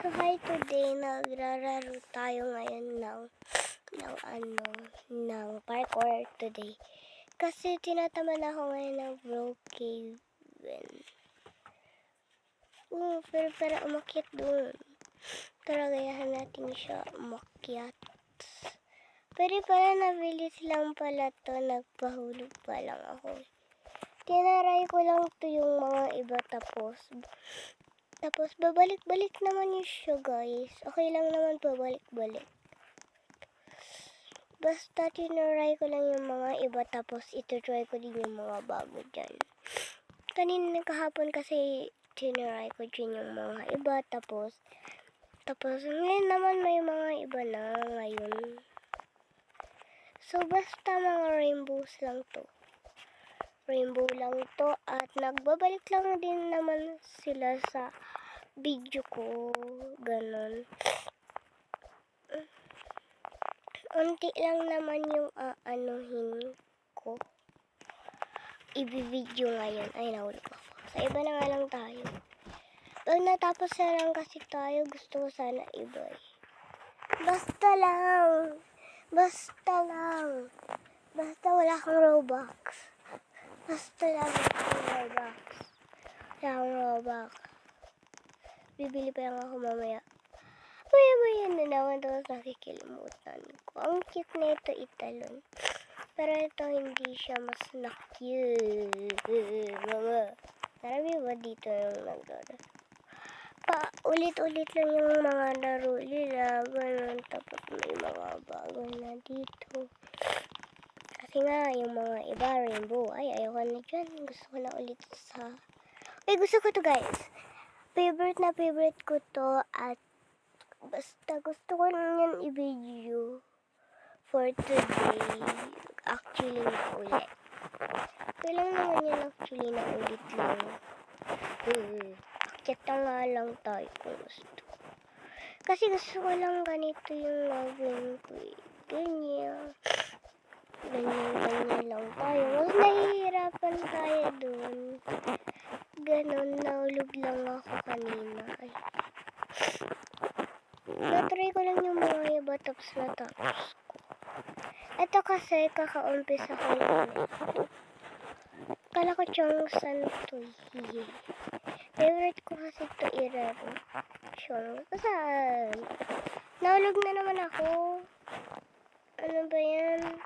So hi, today nagrararo tayo ngayon ng parkour today. Kasi tinataman ako ngayon ng Brookhaven. Pero para umakyat doon. Tara, gayahan natin siya umakyat. Pero pala nabilis lang pala to, nagpahulog pa lang ako. Tinaray ko lang to yung mga iba tapos babalik-balik naman yun siya, guys. Okay lang naman babalik-balik. Basta tinaray ko lang yung mga iba tapos ito-try ko din yung mga bago dyan. Kanina kahapon kasi tinaray ko din yung mga iba tapos ngayon naman may mga iba na ngayon. So basta mga rainbows lang to. Rainbow lang to at nagbabalik lang din naman sila sa video ko, ganon. Unti lang naman yung aanuhin ko. Ibi-video ngayon. Ay, nahulog ako. Sa iba na nga lang tayo. Pag natapos na lang kasi tayo, gusto ko sana iba eh. Basta lang. Basta wala kang Robux. Basta lang wala kang Robux. Bibili pa lang ako mamaya. Maya na naman tapos nakikilimutan ko. Ang cute na ito italon. Pero ito hindi siya mas na-cute. Mama. Marami ba dito yung naglaro? Ulit-ulit lang yung mga laro nila. Ganun. Tapos may mga bago na dito. Kasi nga yung mga iba rainbow. Ay, ayoko na dyan. Gusto ko na ulit sa... Ay, gusto ko to, guys. Favorite ko to at basta gusto ko lang yan i-video for today. Actually, na ulit. Kailang naman yan actually na ulit lang. Akyat nga lang tayo kung gusto. Kasi gusto ko lang ganito yung gagawin ko eh. Ganyan lang tayo. Mas nahihirapan tayo dun. Ganon, naulog lang ako kanina. Ay. Natry ko lang yung mga iba tapos natapos ko. Ito kasi kakaumpisa ko lang. Kala ko siyang santoy. Favorite ko kasi ito iraro. Siyang, saan? Naulog na naman ako. Ano ba yan?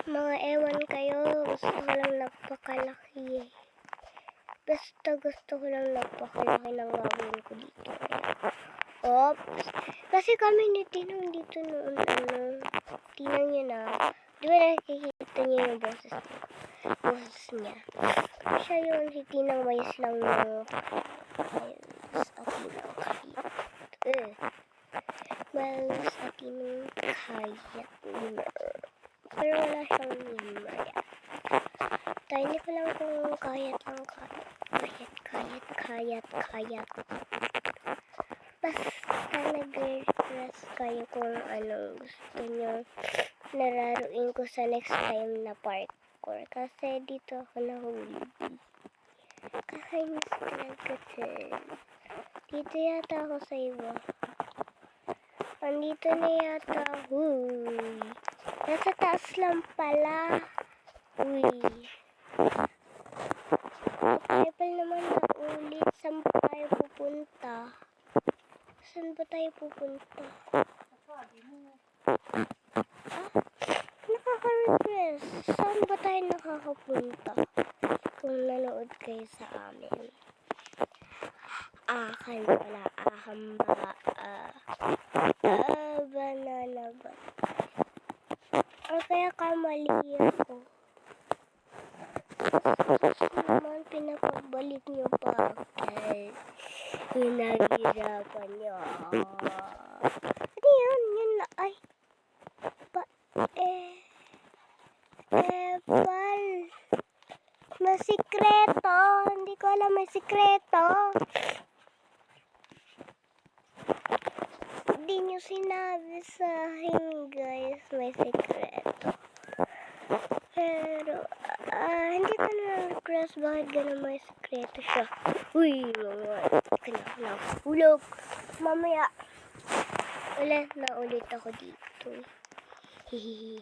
Mga ewan kayo. Gusto ko lang napakalaki eh. Basta gusto ko lang napakalaki ng gagawin ko dito. Oops. Kasi kami ni Tinang dito noon, Tinang yun Di ba nakikita niyo yung boses niya? Siya yun, si Tinang Mayos lang ng Mayos at Tinang Kayat. Mayos at Tinang Kayat. Pero wala siyang number. Tiny ko lang kung kayat lang kayat. Basta nag-request kayo kung anong gusto nyo nararuin ko sa next time na parkour. Kasi dito ako nahuli. Kakainis talaga din. Dito yata ako sa iba. Andito na yata. Huy. Nasa taas lang pala. Uy. Paypal naman na ulit. Saan ba tayo pupunta? Nakaka-request. Saan ba tayo nakakapunta? Kung nanood kayo sa amin. Akan pala. Ahamba. Banana ba? O kaya kamali ako. Naman pinapabalik niyo pa. Okay. Hinaghirapan niyo. Ano yun? Yun na. Ay. Pal. May sikreto. Hindi ko alam may sikreto. Hindi niyo sinabi sa akin, guys. May sikreto. Pero, hindi ko na request, bakit ganun may sekreto siya? Uy, hulog. Mamaya. Wala, naulit ako dito. Hihihi.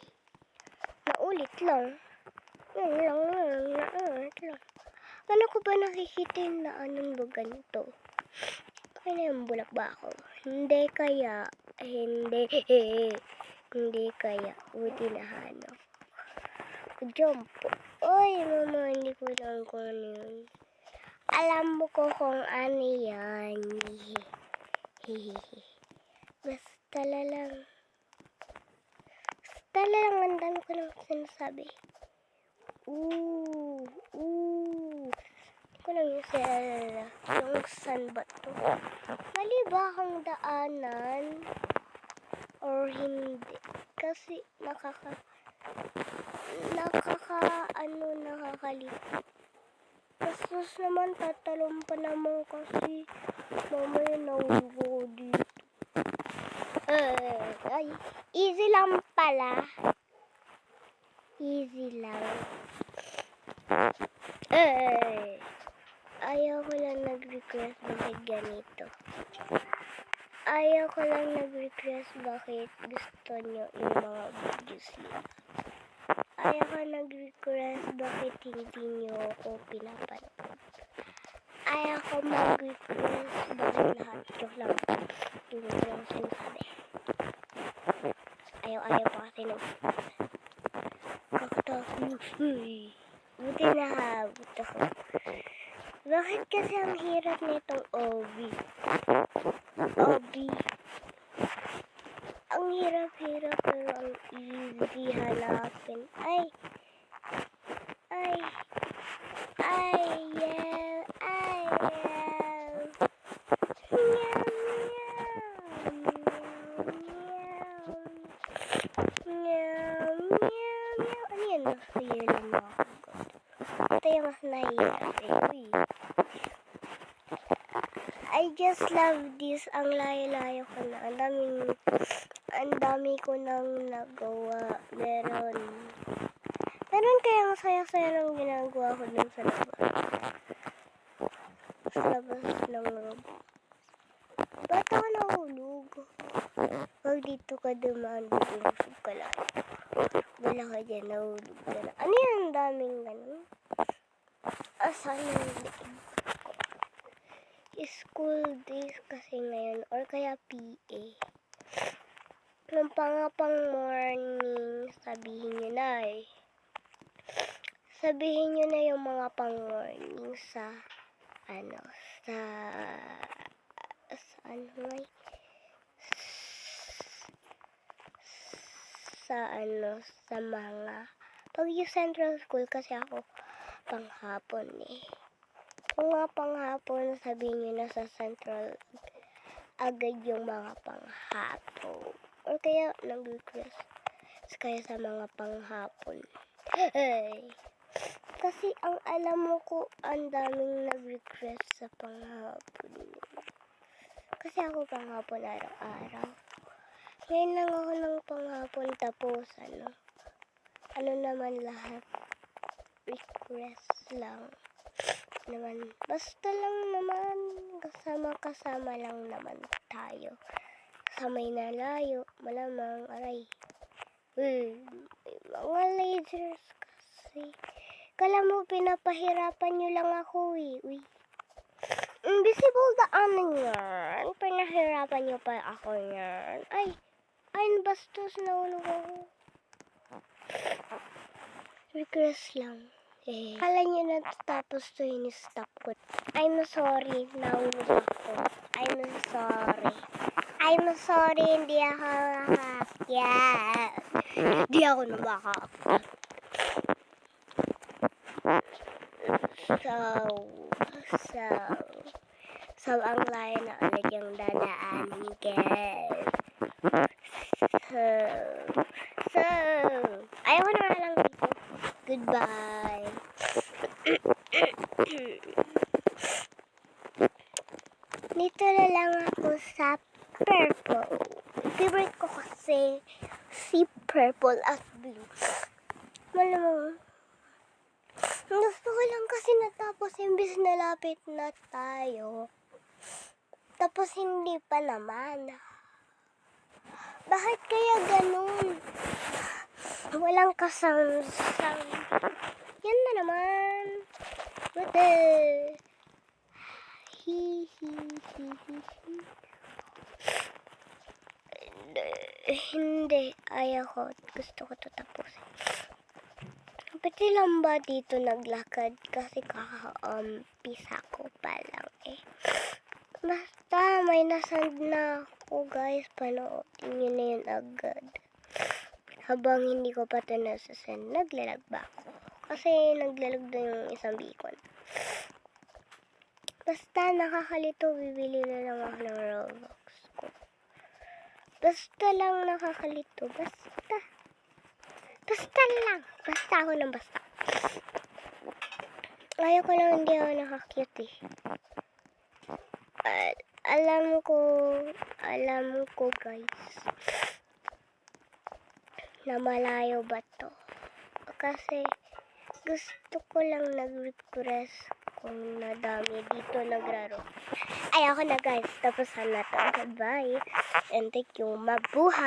Naulit lang. Naulit lang. Paano ko ba nakikita yung naanan ba ganito? Kaya yung bulak ba ako? Hindi kaya. Hindi. Hindi kaya. Buti na hanap. Jump. Oy, mama, hindi ko lang kung ano yun. Alam mo ko kung ano yan. Basta lang. Ang dami ko lang sinasabi. Ko lang yung saan ba to? Mali ba akong daanan? Or hindi? Kasi nakakalito. Tapos naman tatalon pa naman kasi mamaya nahulog ako dito. Ay, easy lang pala. Easy lang. Ayaw ko lang nag-request bakit ganito. Ayaw ko lang nag-request bakit gusto nyo yung mga videos nila. Ayaw ko nag-request bakit hindi nyo ako pinapanood. Ayaw ko mag-request bakit lahat joke lang. Hindi ko lang sinasabi. Ayaw pa kasi nung kakatawa. Buti nahabot ako. Bakit kasi ang hirap nitong OB? Ang hirap-hirap pero ang easy hanapin. Ay, yeah. Ano yan? Nakasayalo mo ako. Ito yung mas nahihirap eh. I just love this. Ang layo-layo ko na. Ang dami ko nang nagawa. Meron kaya ang saya-saya nang ginagawa ko dun sa labas. Sa labas ng room. Ba't ako nahulog? Pag dito ka dumaan, bubusog ka lang. Wala ka dyan, nahulog ka na. Ano yan? Ang daming ganun. Asan yung liig? School days kasi ngayon or kaya PA. Nung pang morning, sabihin nyo na eh. Sabihin nyo na yung mga pang morning sa mga pag yung central school kasi ako panghapon eh. Kung mga panghapon, sabihin nyo na sa central agad yung mga panghapon. Or kaya nag-request kaya sa mga panghapon. Kasi ang alam mo ko, ang daming nag-request sa panghapon. Kasi ako panghapon araw-araw. Ngayon lang ako ng panghapon tapos ano naman lahat. Request lang. Basta lang naman, kasama lang naman tayo. Kasamay na layo, malamang, aray. Mga lasers kasi. Kala mo, pinapahirapan nyo lang ako eh. Invisible daanan yan. Pinahirapan nyo pa ako yan. Ay, bastos na ulo ko. Request lang. Kala nyo na tapos to yung stop ko. I'm sorry, nahulog ako. I'm sorry, hindi ako Hindi ako nabaka. So, ang layo na ulit yung dadaanin, guys. So, ayaw na lang dito. Goodbye. Dito na lang ako sa purple. Favorite ko kasi si purple at blue. Malamang Gusto ko lang kasi natapos imbis na lapit na tayo. Tapos hindi pa naman. Bakit kaya ganun? Walang kasam-sam. Yan na naman. What the? Hi. Hindi. Ayaw ko. Gusto ko to tapusin. Pati lang ba dito naglakad? Kasi kaka-umpisa ko pa lang eh. Basta may nasend na ako guys. Panoorin nyo na yun agad. Habang hindi ko pa ito nasasend, naglalag ba ako? Kasi naglalag na yung isang beacon. Basta nakakalito, bibili na lang ako ng Robux ko. Basta lang nakakalito. Basta. Basta lang. Basta ako ng basta. Ayaw ko lang hindi ako nakakute eh. Alam ko guys. Na malayo ba to? Kasi gusto ko lang nag-request kung nadami dito naglaro. Ayoko na guys. Tapos na to. Goodbye. And thank you. Mabuhay!